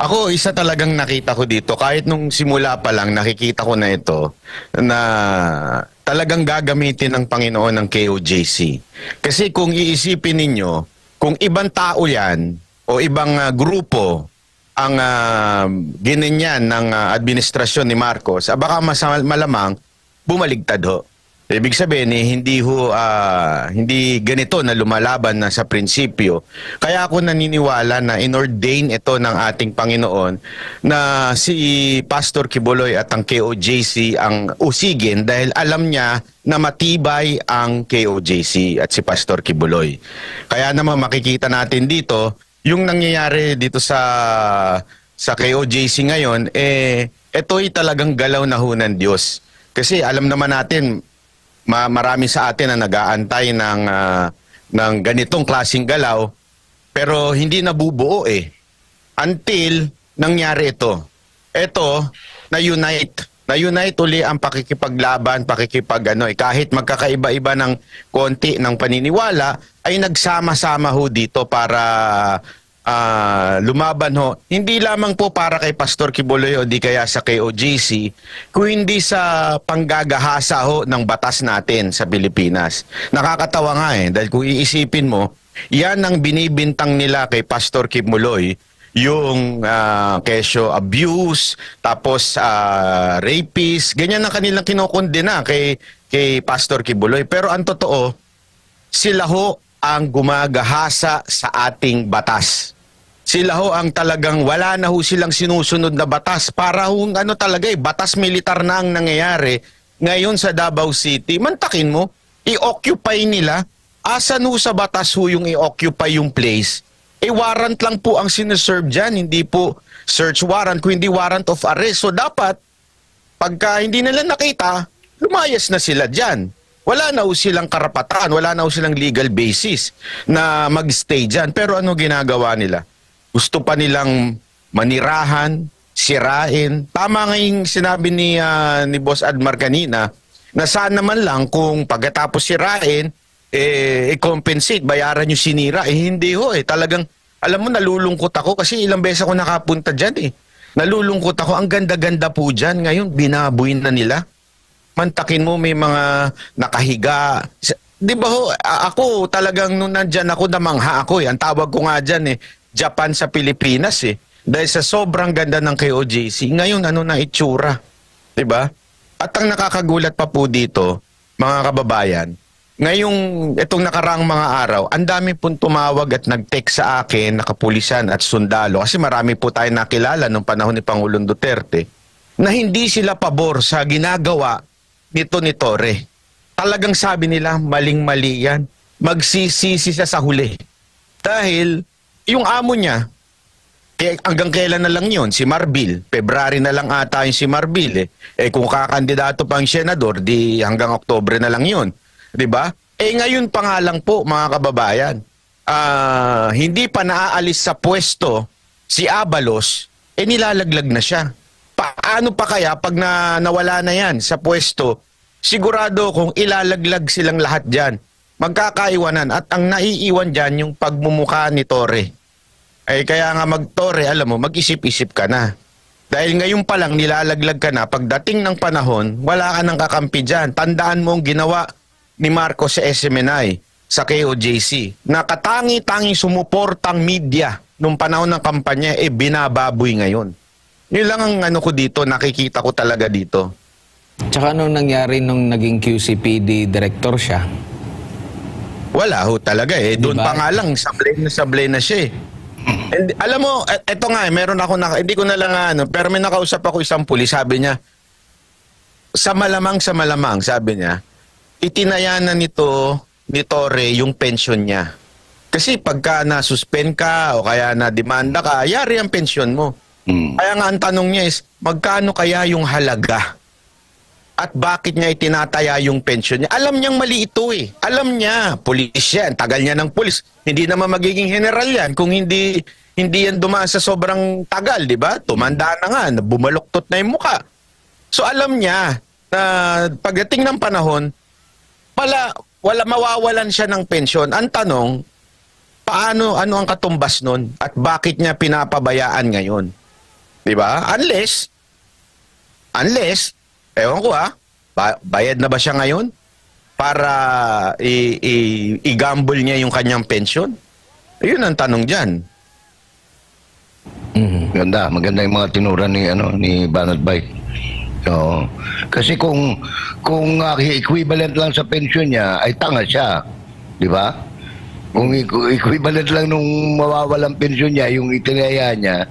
Ako, isa talagang nakita ko dito, kahit nung simula pa lang, nakikita ko na ito, na talagang gagamitin ng Panginoon ng KOJC. Kasi kung iisipin ninyo, kung ibang tao yan, o ibang grupo, ang ginanyan ng administrasyon ni Marcos, baka malamang bumaligtad ho. Ibig sabihin hindi ganito na lumalaban na sa prinsipyo. Kaya ako naniniwala na inordain ito ng ating Panginoon na si Pastor Quiboloy at ang KOJC ang usigin dahil alam niya na matibay ang KOJC at si Pastor Quiboloy. Kaya naman makikita natin dito yung nangyayari dito sa KOJC ngayon, ito'y talagang galaw na ho ng Diyos. Kasi alam naman natin, marami sa atin na nag-aantay ng ganitong klaseng galaw, pero hindi nabubuo until nangyari ito. Ito, na-unite uli ang pakikipaglaban, kahit magkakaiba-iba ng konti ng paniniwala, ay nagsama-sama ho dito para lumaban ho. Hindi lamang po para kay Pastor Quiboloy o di kaya sa KOJC, kung hindi sa panggagahasa ho ng batas natin sa Pilipinas. Nakakatawa nga dahil kung iisipin mo, yan ang binibintang nila kay Pastor Quiboloy, yung kesyo abuse, tapos rapist, ganyan ang kanilang kinokondena kay Pastor Quiboloy. Pero ang totoo, sila ho ang gumagahasa sa ating batas. Sila ho ang talagang wala na ho silang sinusunod na batas. Para ho talaga batas militar na ang nangyayari ngayon sa Davao City. Mantakin mo, i-occupy nila. Asan ho sa batas ho yung i-occupy yung place? Warrant lang po ang sineserve dyan. Hindi po search warrant, kundi warrant of arrest. So dapat, pagka hindi nila nakita, lumayas na sila dyan. Wala na ho silang karapatan, wala na ho silang legal basis na magstay dyan. Pero ano ginagawa nila? Gusto pa nilang manirahan, sirain. Tama nga yung sinabi ni Boss Admar kanina, na sana man lang kung pagkatapos sirain, i-compensate, bayaran yung sinira. Hindi ho Talagang, alam mo, nalulungkot ako kasi ilang beses ako nakapunta dyan Nalulungkot ako, ang ganda-ganda po dyan. Ngayon, binabuin na nila. Mantakin mo, may mga nakahiga. Di ba ho, ako talagang nung nandyan ako, namangha ako Ang tawag ko nga dyan Japan sa Pilipinas Dahil sa sobrang ganda ng KOJC. Ngayon, ano na itsura? Di ba? At ang nakakagulat pa po dito, mga kababayan, ngayong itong nakaraang mga araw, ang dami pong tumawag at nag-text sa akin, nakapulisan at sundalo. Kasi marami po tayo nakilala nung panahon ni Pangulong Duterte, na hindi sila pabor sa ginagawa nito ni Torre. Talagang sabi nila, maling-mali yan. Magsisisi siya sa huli. Dahil yung amo niya, hanggang kailan na lang yun? Si Marbil. February na lang ata yung si Marbil kung kakandidato pang senador, di hanggang Oktubre na lang yun. Diba? Ngayon pa nga lang po, mga kababayan, hindi pa naaalis sa pwesto si Abalos, nilalaglag na siya. Paano pa kaya pag nawala na yan sa pwesto? Sigurado kung ilalaglag silang lahat dyan, magkakaiwanan at ang naiiwan dyan yung pagmumukha ni Torre. Kaya nga Torre, alam mo, mag-isip-isip ka na. Dahil ngayon pa lang nilalaglag ka na, pagdating ng panahon, wala ka nang kakampi dyan. Tandaan mo ang ginawa ni Marcos sa SMNI, sa KOJC. Nakatangi-tangi sumuportang media nung panahon ng kampanya, binababoy ngayon. Yun lang ang ano ko dito, nakikita ko talaga dito. Tsaka anong nangyari nung naging QCPD director siya? Wala ho talaga Doon pa nga lang, sablay na siya And, alam mo, eto nga meron ako hindi ko na lang pero may nakausap ako isang pulis, sabi niya, sa malamang, sabi niya, itinayanan nito ni Torre yung pension niya. Kasi pagka na-suspend ka o kaya na-demanda ka, yari ang pension mo. Kaya nga ang tanong niya is, magkano kaya yung halaga? At bakit niya itinataya yung pension niya? Alam niyang mali ito Alam niya, pulis yan, tagal niya ng pulis. Hindi naman magiging general yan kung hindi yan dumaan sa sobrang tagal, di ba? Tumanda na nga, bumaluktot na yung muka. So alam niya na pagdating ng panahon, wala mawawalan siya ng pensyon. Ang tanong, ano ang katumbas nun? At bakit niya pinapabayaan ngayon? 'Di ba? Unless, ewan ko bayad na ba siya ngayon para i-gamble niya yung kanyang pension? Yun ang tanong diyan. Maganda yung mga tinura ni Banat Bay. So, kasi kung equivalent lang sa pension niya ay tanga siya, 'di ba? Kung equivalent lang nung mawawalang pension niya, yung itinaya niya,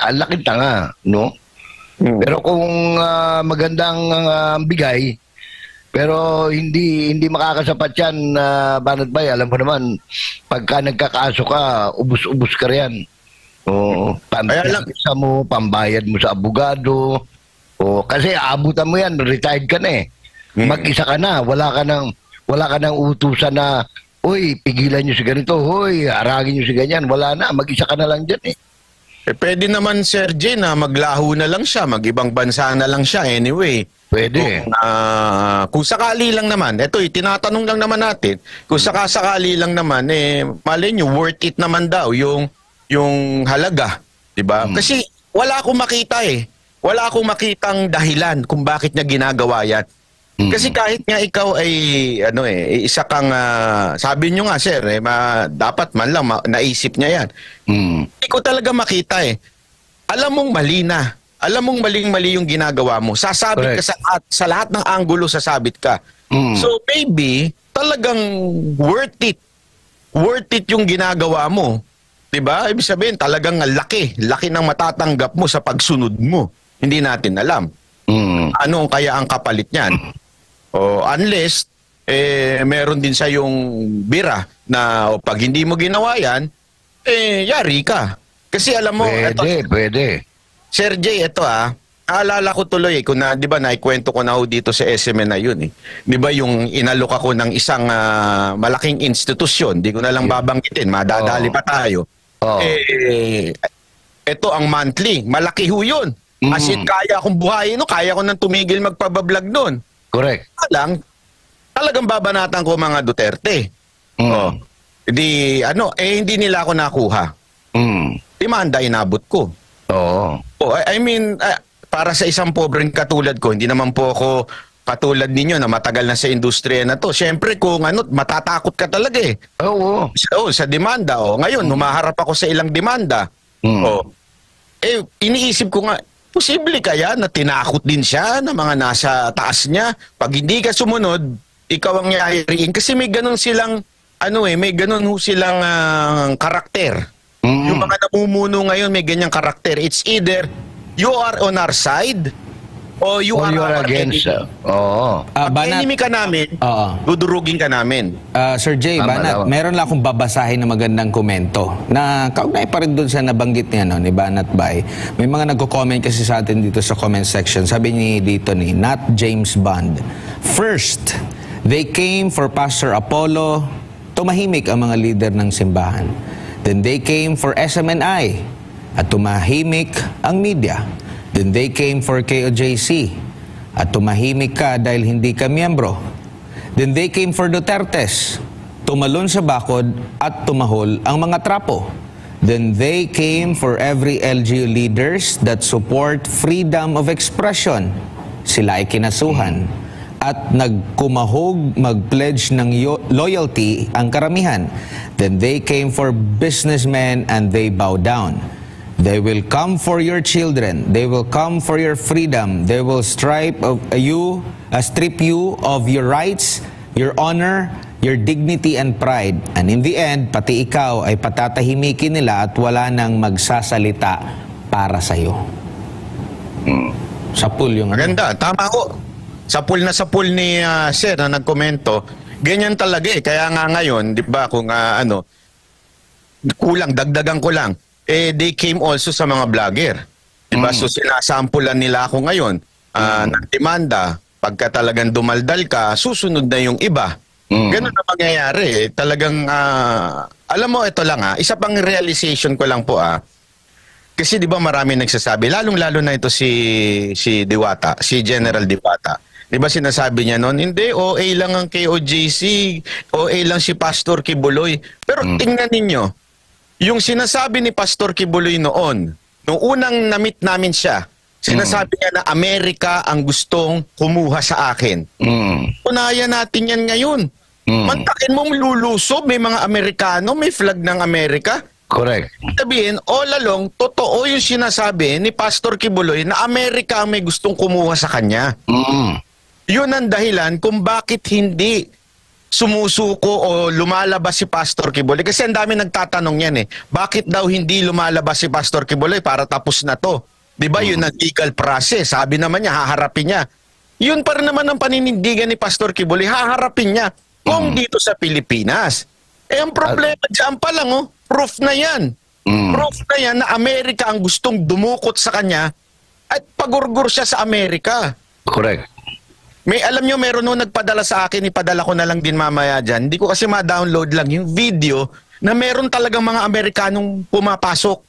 ang laking tanga, no? Pero kung magandang bigay, pero hindi makakasapat yan, Banat Bay, alam mo naman, pagka nagkakaso ka, ubus-ubus ka riyan. O, pambayad mo, pambayad mo sa abogado. O, kasi aabutan mo yan, retired ka na eh. Mag-isa ka na, wala ka nang utusan na, uy, pigilan nyo si ganito, uy, haragin nyo si ganyan. Wala na, mag-isa ka na lang dyan eh. Pwede naman, Sir J, na maglaho na lang siya, mag-ibang bansa na lang siya anyway. Pwede. Kung sakali lang naman, tinatanong lang naman natin, kung sakali lang naman, malay nyo, worth it naman daw yung halaga, 'di ba? Kasi wala akong makita Wala akong makitang dahilan kung bakit niya ginagawa 'yan. Kasi kahit nga ikaw ay isa kang sabi niyo nga sir, dapat man lang naisip niya 'yan. Hindi ko talaga makita Alam mong mali na. Alam mong maling-mali yung ginagawa mo. Sasabit ka sa lahat ng anggulo, sasabit ka. So maybe talagang worth it. Worth it yung ginagawa mo. 'Di ba? Ibig sabihin talagang laki ng matatanggap mo sa pagsunod mo. Hindi natin alam. Ano kaya ang kapalit niyan? O unless meron din sa yung bira na pag hindi mo ginawa 'yan, yari ka. Kasi alam mo, Pwede. Sir J, naalala ko tuloy kung 'di ba naikwento ko na ho dito sa SMN na yun 'Di ba yung inalok ako ng isang malaking institusyon, di ko na lang babanggitin, madadali pa tayo. Ito ang monthly, malaki ho yun. As in, kaya akong buhayin, kaya ko nang tumigil magpabablog doon. Correct. Talagang babanatan ko mga Duterte. Hindi nila ako nakuha. Demanda inabot ko. I mean, para sa isang pobreng katulad ko, hindi naman po ako katulad ninyo na matagal na sa industriya na to. Siyempre kung matatakot ka talaga sa demanda. Ngayon, humaharap ako sa ilang demanda. Iniisip ko nga, posible kaya na tinakot din siya ng mga nasa taas niya? Pag hindi ka sumunod, ikaw ang yayariin. Kasi may ganun silang, may ganun silang karakter. Yung mga namumuno ngayon may ganyang karakter. It's either you are on our side o you are against. Pag enemy ka namin, dudurugin ka namin. Sir Jay, Banat, meron lang akong babasahin na magandang komento na kaugnay pa rin dun sa nabanggit niya ni Banat Bay. May mga nagko-comment kasi sa atin dito sa comment section. Sabi ni Nat James Bond, "First, they came for Pastor Apollo, tumahimik ang mga leader ng simbahan. Then they came for SMNI at tumahimik ang media. Then they came for KOJC at tumahimik ka dahil hindi ka miyembro. Then they came for Dutertes, tumalon sa bakod at tumahol ang mga trapo. Then they came for every LGU leaders that support freedom of expression. Sila ay kinasuhan. At nagkumahog mag-pledge ng loyalty ang karamihan. Then they came for businessmen and they bow down. They will come for your children. They will come for your freedom. They will strip you of your rights, your honor, your dignity and pride. And in the end, pati ikaw ay patatahimikin nila at wala nang magsasalita para sa iyo." Sapul yung... Maganda. Tama ko. Sapul ni Sir na nagkomento. Ganyan talaga Kaya nga ngayon, di ba, kung kulang, dagdagan ko lang. They came also sa mga vlogger. Di ba? So sinasampulan nila ako ngayon ng demanda. Pagka talagang dumaldal ka, susunod na yung iba. Ganun na mangyayari. Talagang, alam mo, ito lang isa pang realization ko lang po kasi di ba marami nagsasabi, lalong-lalo na ito si Diwata, si General Diwata. Di ba sinasabi niya noon, hindi, OA lang ang KOJC, OA lang si Pastor Kibuloy. Pero tingnan ninyo, yung sinasabi ni Pastor Kibuloy noon nung unang na-meet namin siya, sinasabi niya na Amerika ang gustong kumuha sa akin. Unayan natin yan ngayon. Mantakin mong lulusob, may mga Amerikano, may flag ng Amerika. Correct. Sabihin, all along, totoo yung sinasabi ni Pastor Kibuloy na Amerika ang may gustong kumuha sa kanya. Yun ang dahilan kung bakit hindi sumusuko o lumalabas si Pastor Kibuloy. Kasi ang dami nagtatanong yan eh. Bakit daw hindi lumalabas si Pastor Kibuloy para tapos na to? Diba yun ang legal process? Sabi naman niya, haharapin niya. Yun pa rin naman ang paninindigan ni Pastor Kibuloy, haharapin niya kung dito sa Pilipinas. Eh ang problema dyan pa lang, oh, proof na yan. Proof na yan na Amerika ang gustong dumukot sa kanya at pagurgur siya sa Amerika. Correct. May alam nyo, meron nung nagpadala sa akin, ipadala ko na lang din mamaya dyan. Hindi ko kasi ma-download lang yung video na meron talagang mga Amerikanong pumapasok.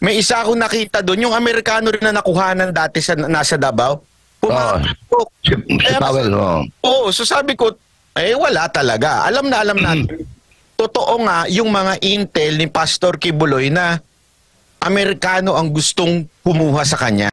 May isa akong nakita doon, yung Amerikano rin na nakuhanan dati sa nasa Davao. Pumapasok. Si Powell, Oo, so sabi ko, wala talaga. Alam na natin. Totoo nga yung mga intel ni Pastor Kibuloy na Amerikano ang gustong kumuha sa kanya.